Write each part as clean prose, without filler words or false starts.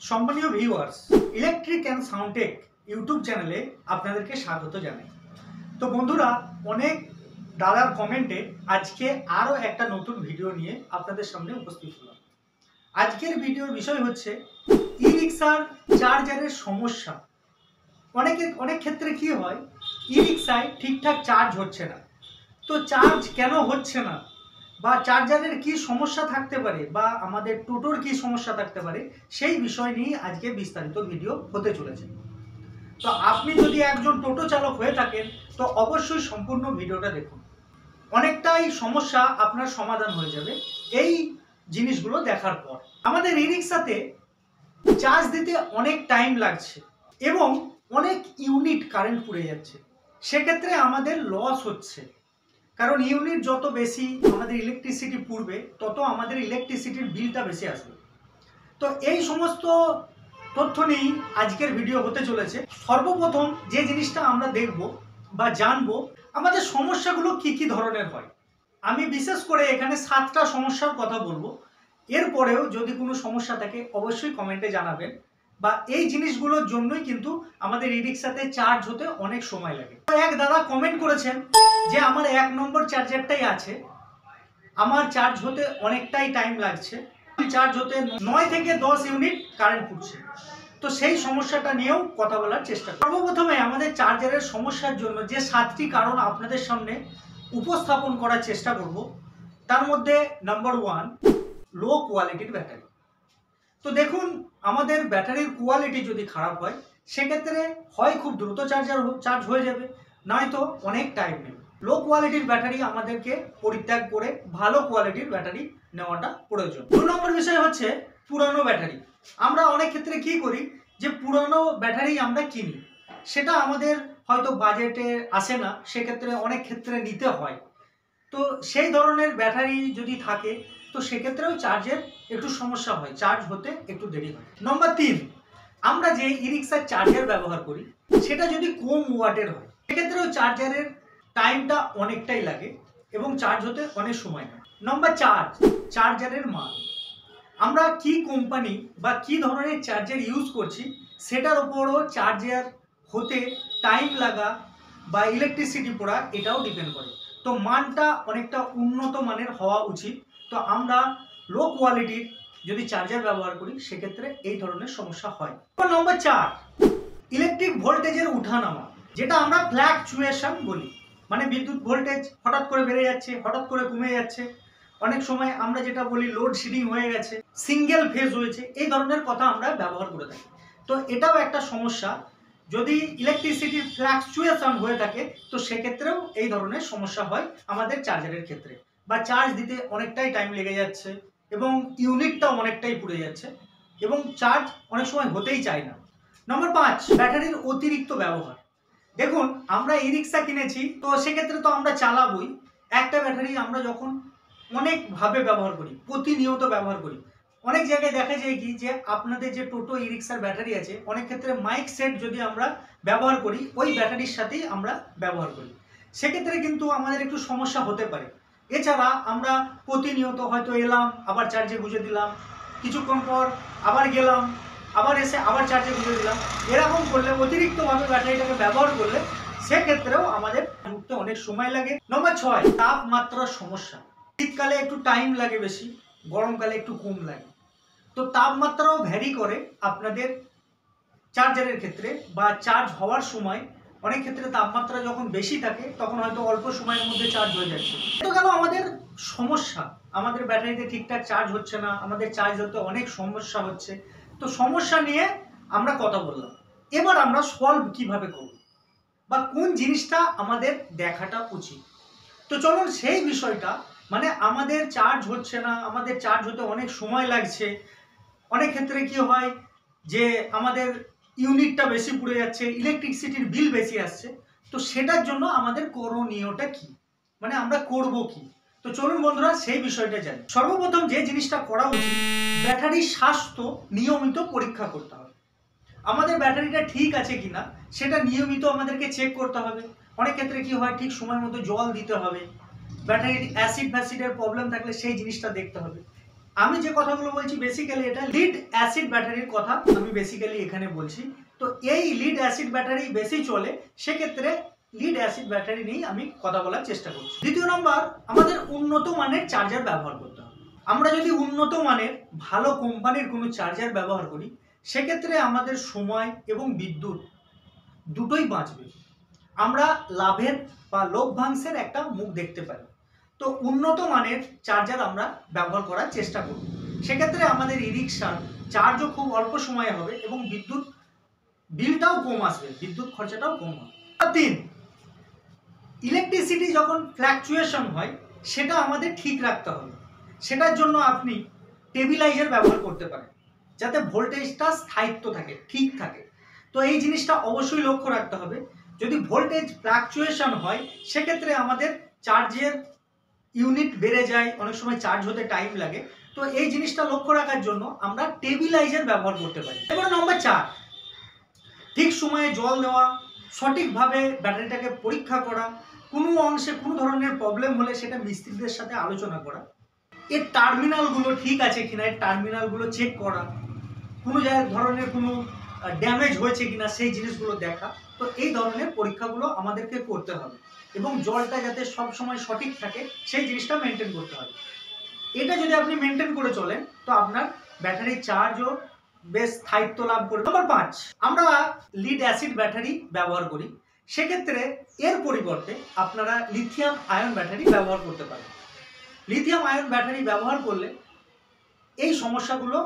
সম্মানীয় viewers, electric and Soundtech YouTube চ্যানেলে আপনাদেরকে স্বাগত জানাই। তো বন্ধুরা, অনেক দাদার কমেন্টে আজকে আরও একটা নতুন ভিডিও নিয়ে আপনাদের সামনে উপস্থিত হলাম। আজকের ভিডিওর বিষয় হচ্ছে ই রিক্সার চার্জারের সমস্যা। অনেক ক্ষেত্রে কি হয়, ই রিক্সায় ঠিকঠাক চার্জ হচ্ছে না। তো চার্জ কেন হচ্ছে না, বা চার্জারের কি সমস্যা থাকতে পারে, বা আমাদের টোটোর কি সমস্যা থাকতে পারে, সেই বিষয় নিয়ে আজকে বিস্তারিত ভিডিও হতে চলেছে। তো আপনি যদি একজন টোটো চালক হয়ে থাকেন তো অবশ্যই সম্পূর্ণ ভিডিওটা দেখুন। অনেকটাই সমস্যা আপনার সমাধান হয়ে যাবে এই জিনিসগুলো দেখার পর। আমাদের ই রিক্সাতে চার্জ দিতে অনেক টাইম লাগছে এবং অনেক ইউনিট কারেন্ট পুড়ে যাচ্ছে। সেক্ষেত্রে আমাদের লস হচ্ছে, কারণ ইউনিট যত বেশি আমাদের ইলেকট্রিসিটি পুড়বে তত আমাদের ইলেকট্রিসিটির বিলটা বেশি আসবে। তো এই সমস্ত তথ্য নিয়েই আজকের ভিডিও হতে চলেছে। সর্বপ্রথম যে জিনিসটা আমরা দেখব বা জানবো, আমাদের সমস্যাগুলো কি কি ধরনের হয়। আমি বিশেষ করে এখানে 7টা সমস্যার কথা বলবো। এরপরেও যদি কোনো সমস্যা থাকে অবশ্যই কমেন্টে জানাবেন। বা এই জিনিসগুলোর জন্যই কিন্তু আমাদের ই রিক্সাতে চার্জ হতে অনেক সময় লাগে। এক দাদা কমেন্ট করেছেন যে আমার 1 নম্বর চার্জারটাই আছে, আমার চার্জ হতে অনেকটাই টাইম লাগছে, চার্জ হতে 9 থেকে 10 ইউনিট কারেন্ট পুড়ছে। তো সেই সমস্যাটা নিয়েও কথা বলার চেষ্টা করব। সর্বপ্রথমে আমাদের চার্জারের সমস্যার জন্য যে 7টি কারণ আপনাদের সামনে উপস্থাপন করার চেষ্টা করব, তার মধ্যে নাম্বার 1, লো কোয়ালিটির ব্যাটারি। তো দেখুন, আমাদের ব্যাটারির কোয়ালিটি যদি খারাপ হয় সেক্ষেত্রে হয় খুব দ্রুত চার্জ হয়ে যাবে, নয়তো অনেক টাইম নেবে। লো কোয়ালিটির ব্যাটারি আমাদেরকে পরিত্যাগ করে ভালো কোয়ালিটির ব্যাটারি নেওয়াটা প্রয়োজন। 2 নম্বর বিষয় হচ্ছে পুরানো ব্যাটারি। আমরা অনেক ক্ষেত্রে কি করি যে পুরানো ব্যাটারি আমরা কিনি, সেটা আমাদের হয়তো বাজেটে আসে না, সেক্ষেত্রে অনেক ক্ষেত্রে নিতে হয়। তো সেই ধরনের ব্যাটারি যদি থাকে তো সেক্ষেত্রেও চার্জের একটু সমস্যা হয়, চার্জ হতে একটু দেরি হয়। নম্বর 3, আমরা যে ই রিক্সার চার্জার ব্যবহার করি সেটা যদি কম ওয়াটের হয় সেক্ষেত্রেও চার্জারের টাইমটা অনেকটাই লাগে এবং চার্জ হতে অনেক সময় নেয়। নম্বর 4, চার্জারের মান। আমরা কি কোম্পানি বা কি ধরনের চার্জার ইউজ করছি সেটার উপরও চার্জার হতে টাইম লাগা বা ইলেকট্রিসিটি পড়া এটাও ডিপেন্ড করে। তো মানটা অনেকটা উন্নত মানের হওয়া উচিত। তো আমরা লো কোয়ালিটির যদি চার্জার ব্যবহার করি সেক্ষেত্রে এই ধরনের সমস্যা হয়। নম্বর 4, ইলেকট্রিক ভোল্টেজের উঠানামা, যেটা আমরা ফ্ল্যাকচুয়েশন বলি। মানে বিদ্যুৎ ভোল্টেজ হঠাৎ করে বেড়ে যাচ্ছে, হঠাৎ করে কমে যাচ্ছে। অনেক সময় আমরা যেটা বলি লোডশেডিং হয়ে গেছে, সিঙ্গেল ফেজ হয়েছে, এই ধরনের কথা আমরা ব্যবহার করে থাকি। তো এটাও একটা সমস্যা। যদি ইলেকট্রিসিটির ফ্ল্যাকচুয়েশন হয়ে থাকে তো সেক্ষেত্রেও এই ধরনের সমস্যা হয় আমাদের চার্জারের ক্ষেত্রে, বা চার্জ দিতে অনেকটাই টাইম লেগে যাচ্ছে এবং ইউনিটটাও অনেকটাই পুড়ে যাচ্ছে এবং চার্জ অনেক সময় হতেই চায় না। নম্বর 5, ব্যাটারির অতিরিক্ত ব্যবহার। দেখুন, আমরা ই রিক্সা কিনেছি তো সেক্ষেত্রে তো আমরা চালাবই। একটা ব্যাটারি আমরা যখন অনেকভাবে ব্যবহার করি, প্রতিনিয়ত ব্যবহার করি, অনেক জায়গায় দেখা যায় কি যে আপনাদের যে টোটো ই রিক্সার ব্যাটারি আছে, অনেক ক্ষেত্রে মাইক সেট যদি আমরা ব্যবহার করি ওই ব্যাটারির সাথেই আমরা ব্যবহার করি, সেক্ষেত্রে কিন্তু আমাদের একটু সমস্যা হতে পারে। এছাড়া আমরা প্রতিনিয়ত হয়তো এলাম, আবার চার্জে গুঁজে দিলাম, কিছুক্ষণ পর আবার গেলাম, আবার এসে আবার চার্জে গুঁজে দিলাম, এরকম করলে অতিরিক্তভাবে ব্যাটারিটাকে ব্যবহার করলে সেক্ষেত্রেও আমাদের উঠতে অনেক সময় লাগে। নম্বর 6, তাপমাত্রার সমস্যা। শীতকালে একটু টাইম লাগে বেশি, গরমকালে একটু কম লাগে। তো তাপমাত্রাও ভ্যারি করে আপনাদের চার্জারের ক্ষেত্রে, বা চার্জ হওয়ার সময় অনেক ক্ষেত্রে তাপমাত্রা যখন বেশি থাকে তখন হয়তো অল্প সময়ের মধ্যে চার্জ হয়ে যাচ্ছে। তো গেল আমাদের সমস্যা, আমাদের ব্যাটারিতে ঠিকঠাক চার্জ হচ্ছে না, আমাদের চার্জ হতে অনেক সমস্যা হচ্ছে। তো সমস্যা নিয়ে আমরা কথা বললাম, এবার আমরা সলভ কিভাবে করব বা কোন জিনিসটা আমাদের দেখাটা উচিত। তো চলুন সেই বিষয়টা, মানে আমাদের চার্জ হচ্ছে না, আমাদের চার্জ হতে অনেক সময় লাগছে, অনেক ক্ষেত্রে কি হয় যে আমাদের ইউনিটটা বেশি পুড়ে যাচ্ছে, ইলেকট্রিসিটির বিল বেশি আসছে। তো সেটার জন্য আমাদের করণীয়টা কি, মানে আমরা করব কি। তো চলুন বন্ধুরা সেই বিষয়টা জানি। সর্বপ্রথম যে জিনিসটা করা উচিত, ব্যাটারির স্বাস্থ্য নিয়মিত পরীক্ষা করতে হবে। আমাদের ব্যাটারিটা ঠিক আছে কিনা সেটা নিয়মিত আমাদেরকে চেক করতে হবে। অনেক ক্ষেত্রে কি হয়, ঠিক সময় মতো জল দিতে হবে, ব্যাটারির অ্যাসিডের প্রবলেম থাকলে সেই জিনিসটা দেখতে হবে। আমি যে কথাগুলো বলছি বেসিক্যালি এটা লিড অ্যাসিড ব্যাটারির কথা আমি বেসিক্যালি এখানে বলছি। তো এই লিড অ্যাসিড ব্যাটারি বেশি চলে, সেক্ষেত্রে লিড অ্যাসিড ব্যাটারি নিয়ে আমি কথা বলার চেষ্টা করছি। দ্বিতীয় নম্বর, আমাদের উন্নত মানের চার্জার ব্যবহার করতে হবে। আমরা যদি উন্নত মানের ভালো কোম্পানির কোনো চার্জার ব্যবহার করি, সেক্ষেত্রে আমাদের সময় এবং বিদ্যুৎ দুটোই বাঁচবে। আমরা লাভের বা লভ্যাংশের একটা মুখ দেখতে পাই। তো উন্নত মানের চার্জার আমরা ব্যবহার করার চেষ্টা করব। সেক্ষেত্রে আমাদের ই রিক্সার চার্জও খুব অল্প সময়ে হবে এবং বিদ্যুৎ বিলটাও কম আসবে, বিদ্যুৎ খরচাটাও কম হবে। 3, ইলেকট্রিসিটি যখন ফ্ল্যাকচুয়েশন হয় সেটা আমাদের ঠিক রাখতে হবে। সেটার জন্য আপনি টেবিলাইজার ব্যবহার করতে পারেন, যাতে ভোল্টেজটা স্থায়িত্ব থাকে, ঠিক থাকে। তো এই জিনিসটা অবশ্যই লক্ষ্য রাখতে হবে। যদি ভোল্টেজ ফ্ল্যাকচুয়েশন হয়, সেক্ষেত্রে আমাদের চার্জের ইউনিট বেড়ে যায়, অনেক সময় চার্জ হতে টাইম লাগে। তো এই জিনিসটা লক্ষ্য রাখার জন্য আমরা টেবিলাইজার ব্যবহার করতে পারি। এবার নম্বর 4, ঠিক সময়ে জল দেওয়া, সঠিকভাবে ব্যাটারিটাকে পরীক্ষা করা, কোনো অংশে কোনো ধরনের প্রবলেম হলে সেটা মিস্ত্রিদের সাথে আলোচনা করা, এর টার্মিনালগুলো ঠিক আছে কিনা এর টার্মিনালগুলো চেক করা, কোনো ধরনের কোনো ড্যামেজ হয়েছে কিনা সেই জিনিসগুলো দেখা। তো এই ধরনের পরীক্ষাগুলো আমাদেরকে করতে হবে এবং জলটা যাতে সব সময় সঠিক থাকে সেই জিনিসটা মেনটেন করতে হবে। এটা যদি আপনি মেনটেন করে চলেন, তো আপনার ব্যাটারির চার্জও বেশ স্থায়িত্ব লাভ করবে। নম্বর 5, আমরা লিড অ্যাসিড ব্যাটারি ব্যবহার করি, সেক্ষেত্রে এর পরিবর্তে আপনারা লিথিয়াম আয়ন ব্যাটারি ব্যবহার করতে পারেন। লিথিয়াম আয়ন ব্যাটারি ব্যবহার করলে এই সমস্যাগুলো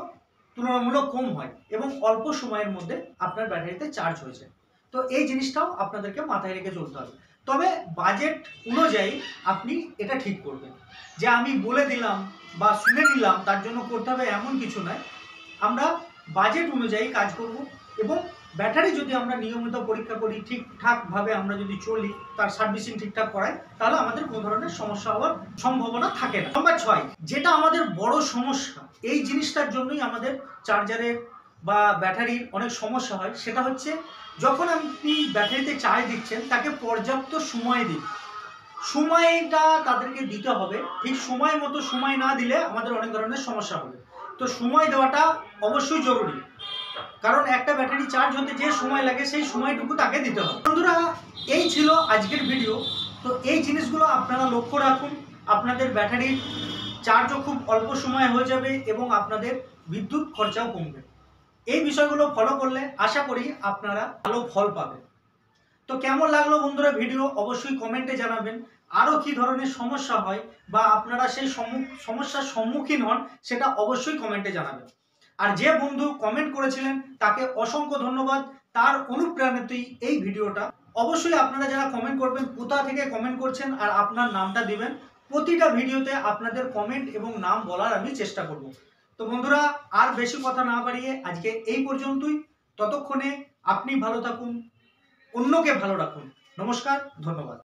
তুলনামূলক কম হয় এবং অল্প সময়ের মধ্যে আপনার ব্যাটারিতে চার্জ হয়েছে। তো এই জিনিসটাও আপনাদেরকে মাথায় রেখে চলতে হবে। তবে বাজেট অনুযায়ী আপনি এটা ঠিক করবেন। যে আমি বলে দিলাম বা শুনে নিলাম তার জন্য করতে হবে এমন কিছু নয়। আমরা বাজেট অনুযায়ী কাজ করব এবং ব্যাটারি যদি আমরা নিয়মিত পরীক্ষা করি, ঠিকঠাকভাবে আমরা যদি চলি, তার সার্ভিসিং ঠিকঠাক করাই, তাহলে আমাদের কোনো ধরনের সমস্যা হওয়ার সম্ভাবনা থাকে না। নম্বর 6, যেটা আমাদের বড় সমস্যা, এই জিনিসটার জন্যই আমাদের চার্জারের বা ব্যাটারির অনেক সমস্যা হয়, সেটা হচ্ছে যখন আপনি ব্যাটারিতে চার্জ দিচ্ছেন তাকে পর্যাপ্ত সময় দিন। সময়টা তাদেরকে দিতে হবে, ঠিক সময় মতো সময় না দিলে আমাদের অনেক ধরনের সমস্যা হবে। তো সময় দেওয়াটা অবশ্যই জরুরি, কারণ একটা ব্যাটারি চার্জ হতে যে সময় লাগে সেই সময়টুকু তাকে দিতে হবে। বন্ধুরা, এই ছিল আজকের ভিডিও। তো এই জিনিসগুলো আপনারা লক্ষ্য রাখুন, আপনাদের ব্যাটারির চার্জও খুব অল্প সময়ে হয়ে যাবে এবং আপনাদের বিদ্যুৎ খরচাও কমবে। এই বিষয়গুলো ফলো করলে আশা করি আপনারা ভালো ফল পাবেন। তো কেমন লাগলো বন্ধুরা ভিডিও, অবশ্যই কমেন্টে জানাবেন। আরও কী ধরনের সমস্যা হয় বা আপনারা সেই সমস্যার সম্মুখীন হন, সেটা অবশ্যই কমেন্টে জানাবেন। আর যে বন্ধু কমেন্ট করেছিলেন তাকে অসংখ্য ধন্যবাদ, তার অনুপ্রেরণাতেই এই ভিডিওটা। অবশ্যই আপনারা যারা কমেন্ট করবেন, কোথা থেকে কমেন্ট করছেন আর আপনার নামটা দিবেন। প্রতিটা ভিডিওতে আপনাদের কমেন্ট এবং নাম বলার আমি চেষ্টা করব। তো বন্ধুরা, আর বেশি কথা না বাড়িয়ে আজকে এই পর্যন্তই। ততক্ষণে আপনি ভালো থাকুন, অন্যকে ভালো রাখুন। নমস্কার, ধন্যবাদ।